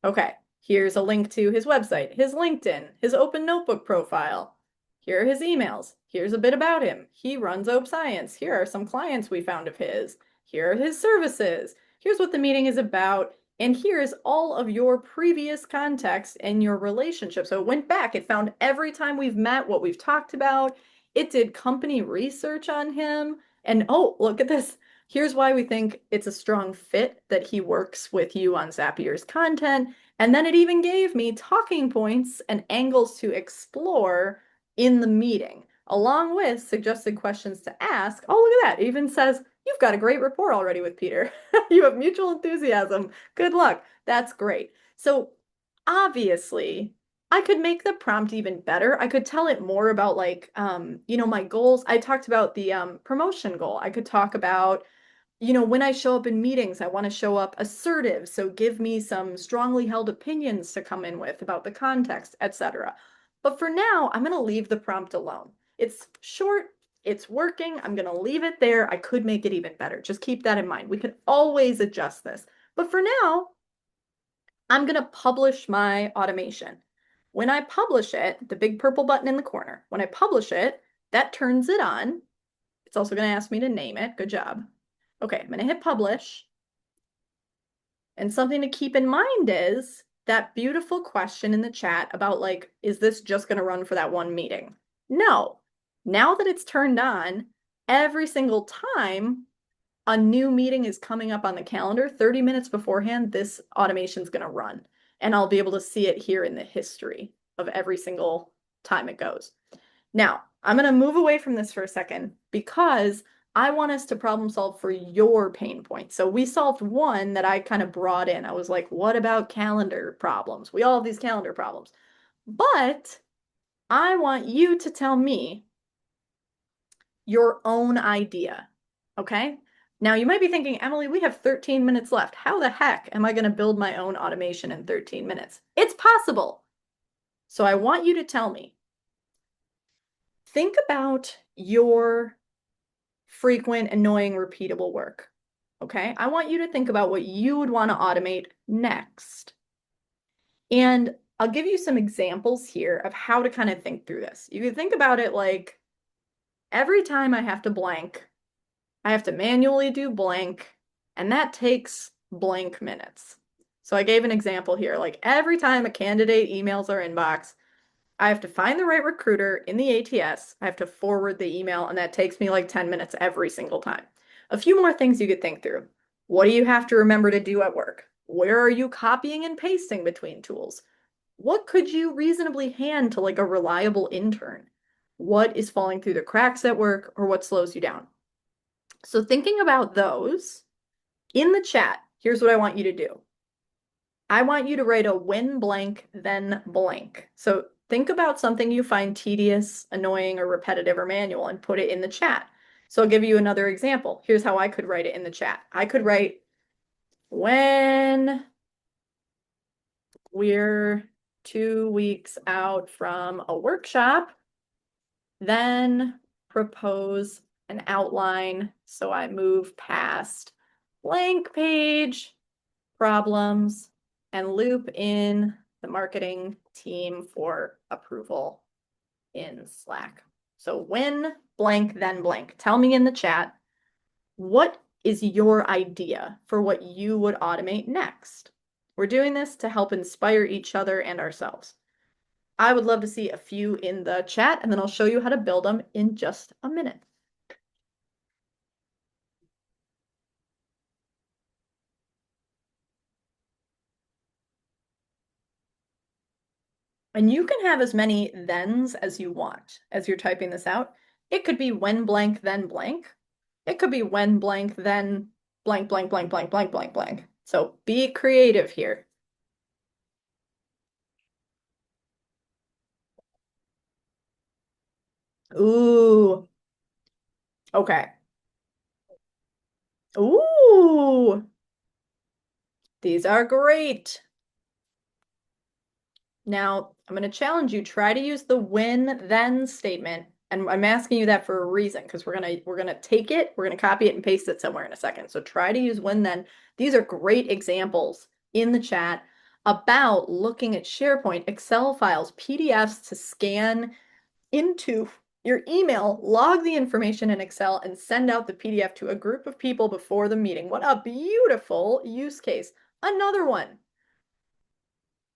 Okay, here's a link to his website, his LinkedIn, his Open Notebook profile. Here are his emails. Here's a bit about him. He runs Open Science. Here are some clients we found of his. Here are his services. Here's what the meeting is about. And here's all of your previous context and your relationship. So it went back. It found every time we've met what we've talked about. It did company research on him. And oh, look at this. Here's why we think it's a strong fit that he works with you on Zapier's content. And then it even gave me talking points and angles to explore in the meeting, along with suggested questions to ask. Oh, look at that. It even says, you've got a great rapport already with Peter. You have mutual enthusiasm. Good luck. That's great. So obviously, I could make the prompt even better. I could tell it more about like, my goals. I talked about the promotion goal. I could talk about when I show up in meetings, I want to show up assertive. So give me some strongly held opinions to come in with about the context, etc. But for now, I'm going to leave the prompt alone. It's short, it's working. I'm going to leave it there. I could make it even better. Just keep that in mind. We can always adjust this. But for now, I'm going to publish my automation. When I publish it, the big purple button in the corner, when I publish it, that turns it on. It's also going to ask me to name it. Good job. Okay, I'm going to hit publish. And something to keep in mind is that beautiful question in the chat about like, is this just going to run for that one meeting? No. Now that it's turned on, every single time a new meeting is coming up on the calendar, 30 minutes beforehand, this automation is going to run. And I'll be able to see it here in the history of every single time it goes. Now, I'm going to move away from this for a second because I want us to problem solve for your pain points. So we solved one that I kind of brought in. I was like, what about calendar problems? We all have these calendar problems. But I want you to tell me your own idea. Okay? Now you might be thinking, Emily, we have 13 minutes left. How the heck am I going to build my own automation in 13 minutes? It's possible. So I want you to tell me. Think about your frequent, annoying, repeatable work. Okay? I want you to think about what you would want to automate next. And I'll give you some examples here of how to kind of think through this. You can think about it like every time I have to blank, I have to manually do blank, and that takes blank minutes. So I gave an example here, like every time a candidate emails our inbox, I have to find the right recruiter in the ATS. I have to forward the email, and that takes me like 10 minutes every single time. A few more things you could think through. What do you have to remember to do at work? Where are you copying and pasting between tools? What could you reasonably hand to like a reliable intern? What is falling through the cracks at work or what slows you down? So thinking about those, In the chat, here's what I want you to do. I want you to write a when blank, then blank. So think about something you find tedious, annoying, or repetitive or manual and put it in the chat. So I'll give you another example. Here's how I could write it in the chat. I could write when we're 2 weeks out from a workshop, then propose an outline. So I move past blank page problems and loop in the marketing team for approval in Slack. So when blank, then blank. Tell me in the chat, what is your idea for what you would automate next? We're doing this to help inspire each other and ourselves. I would love to see a few in the chat, and then I'll show you how to build them in just a minute. And you can have as many thens as you want as you're typing this out. It could be when blank, then blank. It could be when blank, then blank, blank, blank, blank, blank, blank, blank. So be creative here. Ooh, okay. Ooh, these are great. Now, I'm going to challenge you, try to use the when then statement. And I'm asking you that for a reason because we're going to take it, we're going to copy it and paste it somewhere in a second. So try to use when then. These are great examples in the chat about looking at SharePoint, Excel files, PDFs to scan into your email, log the information in Excel, and send out the PDF to a group of people before the meeting. What a beautiful use case. Another one.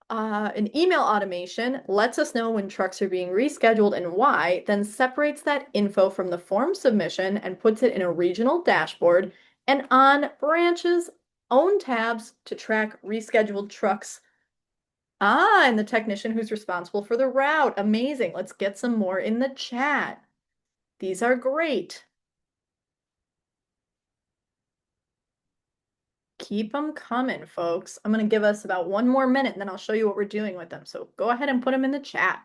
An email automation lets us know when trucks are being rescheduled and why, then separates that info from the form submission and puts it in a regional dashboard and on branches' own tabs to track rescheduled trucks. And the technician who's responsible for the route. Amazing. Let's get some more in the chat. These are great. Keep them coming, folks. I'm going to give us about 1 more minute and then I'll show you what we're doing with them. So go ahead and put them in the chat.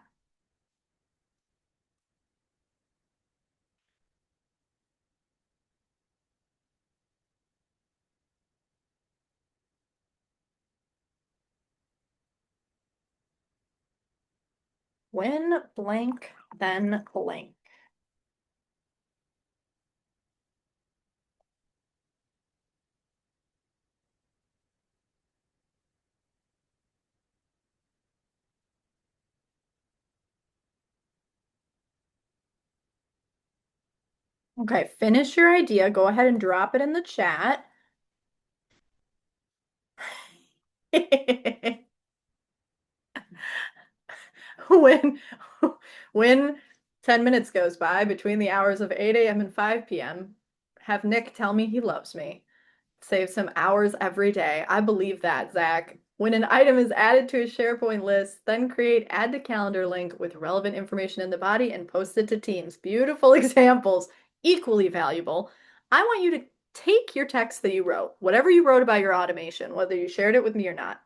When blank, then blank. Okay, finish your idea. Go ahead and drop it in the chat. When when 10 minutes goes by between the hours of 8 a.m. and 5 p.m., have Nick tell me he loves me. Save some hours every day. I believe that, Zach. When an item is added to a SharePoint list, then create add to calendar link with relevant information in the body and post it to Teams. Beautiful examples, equally valuable. I want you to take your text that you wrote, whatever you wrote about your automation, whether you shared it with me or not,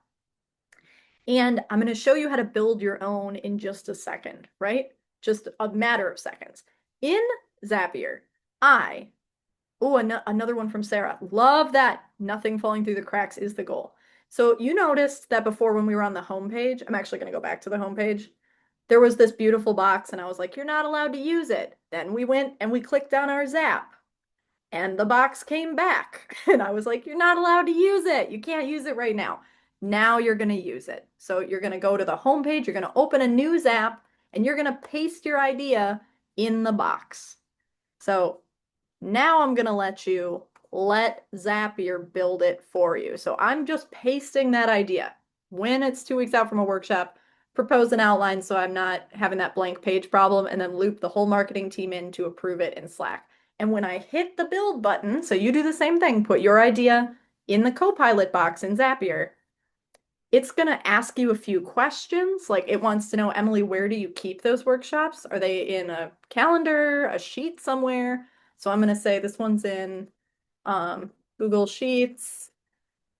and I'm going to show you how to build your own in just a second, right? Just a matter of seconds. In Zapier, another one from Sarah. Love that. Nothing falling through the cracks is the goal. So you noticed that before when we were on the homepage, I'm actually going to go back to the homepage. There was this beautiful box and I was like, you're not allowed to use it. Then we went and we clicked on our Zap and the box came back. And I was like, you're not allowed to use it. You can't use it right now. Now you're going to use it. So you're going to go to the homepage, you're going to open a new Zap, and you're going to paste your idea in the box. So now I'm going to let Zapier build it for you. So I'm just pasting that idea. When it's 2 weeks out from a workshop, propose an outline so I'm not having that blank page problem, and then loop the whole marketing team in to approve it in Slack. And when I hit the build button, so you do the same thing, put your idea in the Copilot box in Zapier, it's going to ask you a few questions. Like it wants to know, Emily, where do you keep those workshops? Are they in a calendar, a sheet somewhere? So I'm going to say this one's in Google Sheets.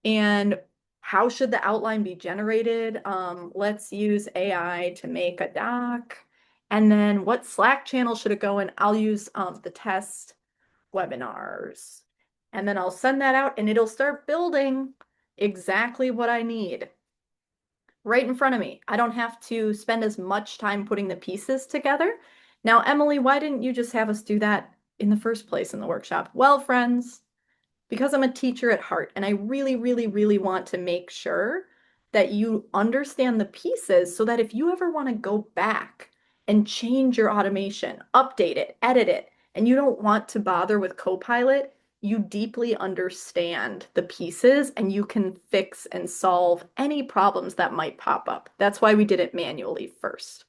And how should the outline be generated? Let's use AI to make a doc. And then what Slack channel should it go in? I'll use the test webinars. And then I'll send that out and it'll start building exactly what I need right in front of me. I don't have to spend as much time putting the pieces together. Now, Emily, why didn't you just have us do that in the first place in the workshop? Well, friends, because I'm a teacher at heart and I really, really, really want to make sure that you understand the pieces so that if you ever want to go back and change your automation, update it, edit it, and you don't want to bother with Copilot, you deeply understand the pieces and you can fix and solve any problems that might pop up. That's why we did it manually first.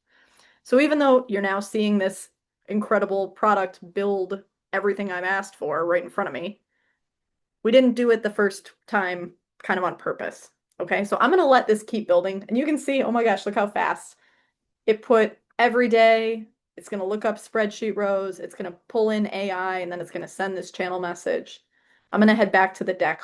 So even though you're now seeing this incredible product build everything I've asked for right in front of me, we didn't do it the first time kind of on purpose. Okay, so I'm going to let this keep building. And you can see, oh my gosh, look how fast it put every day. It's going to look up spreadsheet rows. It's going to pull in AI, and then it's going to send this channel message. I'm going to head back to the deck.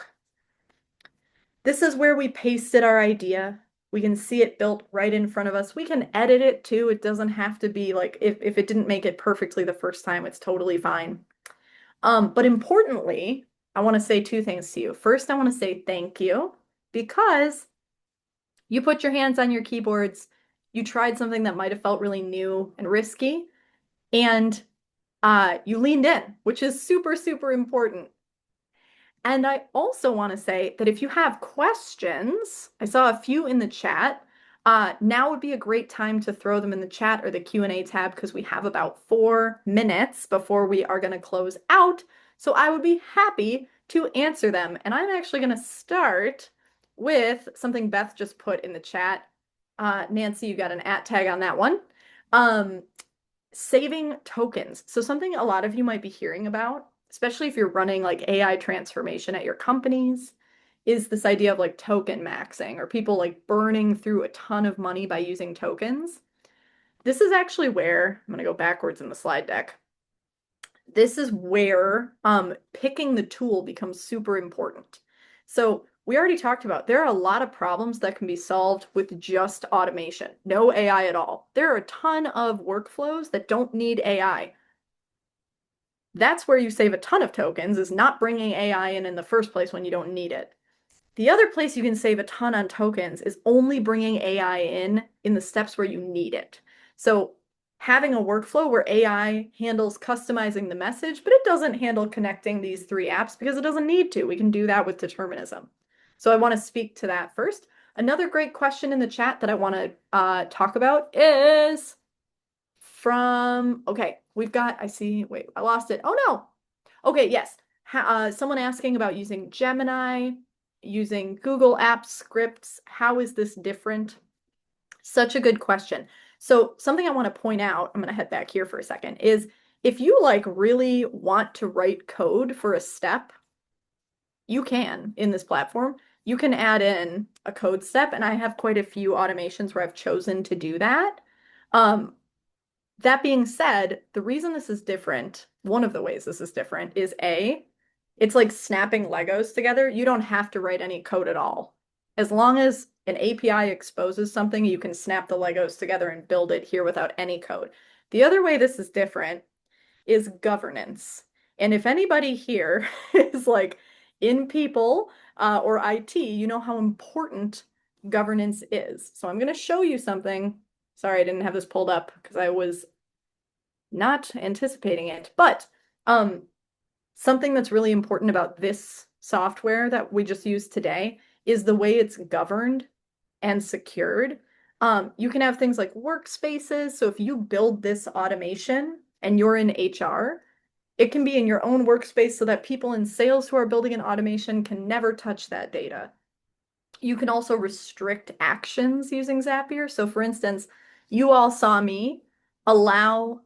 This is where we pasted our idea. We can see it built right in front of us. We can edit it too. It doesn't have to be like, if it didn't make it perfectly the first time, it's totally fine. But importantly, I want to say two things to you. First, I want to say thank you because you put your hands on your keyboards, you tried something that might have felt really new and risky, and you leaned in, which is super, super important. And I also want to say that if you have questions, I saw a few in the chat. Now would be a great time to throw them in the chat or the Q&A tab because we have about 4 minutes before we are going to close out. So I would be happy to answer them. And I'm actually going to start with something Beth just put in the chat. Nancy, you got an @ tag on that one. Saving tokens. So something a lot of you might be hearing about, especially if you're running like AI transformation at your companies, is this idea of like token maxing or people like burning through a ton of money by using tokens. This is actually where I'm going to go backwards in the slide deck. This is where picking the tool becomes super important. So we already talked about there are a lot of problems that can be solved with just automation, no AI at all. There are a ton of workflows that don't need AI. That's where you save a ton of tokens, is not bringing AI in the first place when you don't need it. The other place you can save a ton on tokens is only bringing AI in the steps where you need it. So having a workflow where AI handles customizing the message, but it doesn't handle connecting these 3 apps because it doesn't need to. We can do that with determinism. So I want to speak to that first. Another great question in the chat that I want to talk about is from, okay, we've got, I see, wait, I lost it. Oh no. Okay, yes. Someone asking about using Gemini, using Google Apps scripts. How is this different? Such a good question. So something I want to point out, I'm going to head back here for a second, is if you like really want to write code for a step, you can in this platform. You can add in a code step, and I have quite a few automations where I've chosen to do that. That being said, the reason this is different, one of the ways this is different, is A, it's like snapping Legos together. You don't have to write any code at all. As long as an API exposes something, you can snap the Legos together and build it here without any code. The other way this is different is governance. And if anybody here is like in people or IT, you know how important governance is. So I'm going to show you something. Sorry, I didn't have this pulled up because I was not anticipating it. But something that's really important about this software that we just used today is the way it's governed and secured. You can have things like workspaces. So if you build this automation and you're in HR, it can be in your own workspace so that people in sales who are building an automation can never touch that data. You can also restrict actions using Zapier. So for instance, you all saw me allow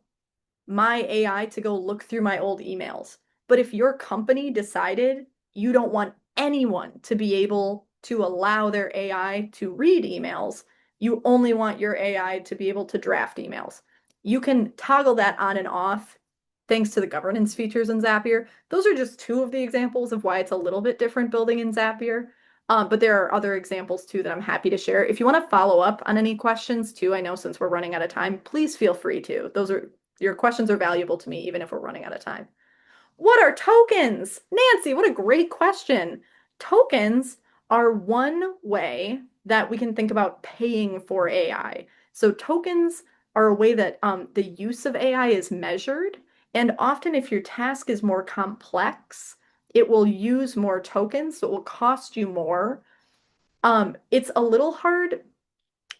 my AI to go look through my old emails. But if your company decided you don't want anyone to be able to allow their AI to read emails, you only want your AI to be able to draft emails. You can toggle that on and off thanks to the governance features in Zapier. Those are just two of the examples of why it's a little bit different building in Zapier. But there are other examples too that I'm happy to share. If you want to follow up on any questions too, I know since we're running out of time, please feel free to. Those are your questions are valuable to me, even if we're running out of time. What are tokens? Nancy, what a great question. Tokens are one way that we can think about paying for AI. So tokens are a way that the use of AI is measured. And often if your task is more complex, it will use more tokens, so it will cost you more. It's a little hard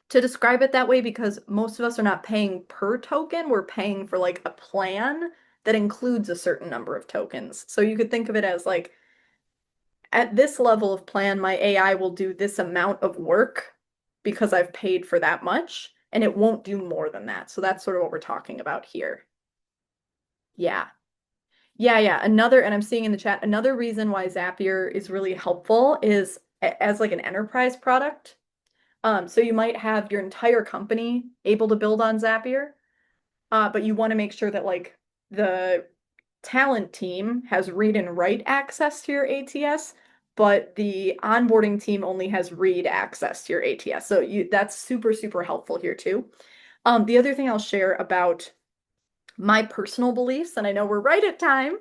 to describe it that way because most of us are not paying per token. We're paying for like a plan that includes a certain number of tokens. So you could think of it as like at this level of plan, my AI will do this amount of work because I've paid for that much, and it won't do more than that. So that's sort of what we're talking about here. Yeah. Yeah. Another, and I'm seeing in the chat, another reason why Zapier is really helpful is as like an enterprise product. So you might have your entire company able to build on Zapier, but you want to make sure that like the talent team has read and write access to your ATS, but the onboarding team only has read access to your ATS. So that's super, super helpful here too. The other thing I'll share about my personal beliefs, and I know we're right at time,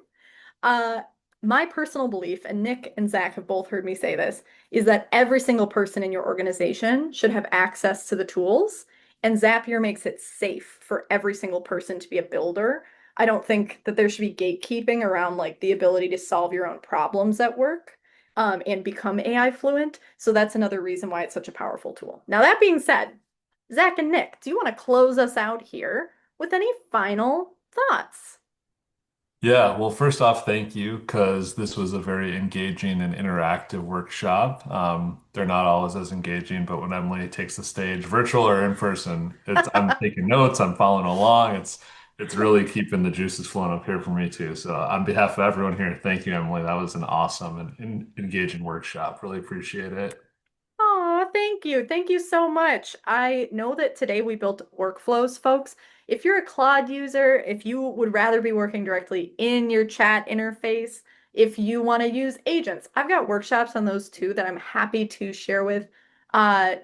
uh, my personal belief, and Nick and Zach have both heard me say this, is that every single person in your organization should have access to the tools, and Zapier makes it safe for every single person to be a builder. I don't think that there should be gatekeeping around like the ability to solve your own problems at work, and become AI fluent. So that's another reason why it's such a powerful tool. Now, that being said, Zach and Nick, do you want to close us out here with any final thoughts? Yeah, well, first off, thank you because this was a very engaging and interactive workshop. They're not always as engaging, but when Emily takes the stage, virtual or in person, I'm taking notes, I'm following along. It's really keeping the juices flowing up here for me too. So on behalf of everyone here, thank you, Emily. That was an awesome and engaging workshop. Really appreciate it. Oh, thank you. Thank you so much. I know that today we built workflows, folks. If you're a Claude user, if you would rather be working directly in your chat interface, if you want to use agents, I've got workshops on those too that I'm happy to share with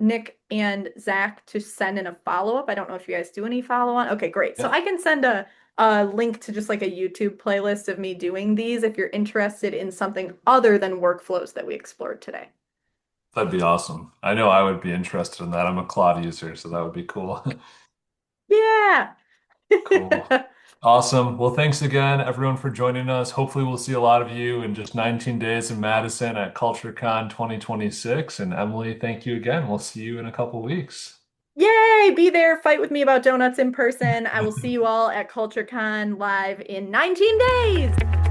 Nick and Zach to send in a follow-up. I don't know if you guys do any follow-on. Okay, great. So Yeah, I can send a link to just like a YouTube playlist of me doing these if you're interested in something other than workflows that we explored today. that'd be awesome. I know I would be interested in that. I'm a Claude user, so that would be cool. Yeah. Cool. Awesome. Well, thanks again, everyone, for joining us. Hopefully, we'll see a lot of you in just 19 days in Madison at CultureCon 2026. And Emily, thank you again. We'll see you in a couple weeks. Yay! Be there, fight with me about donuts in person. I will see you all at CultureCon live in 19 days.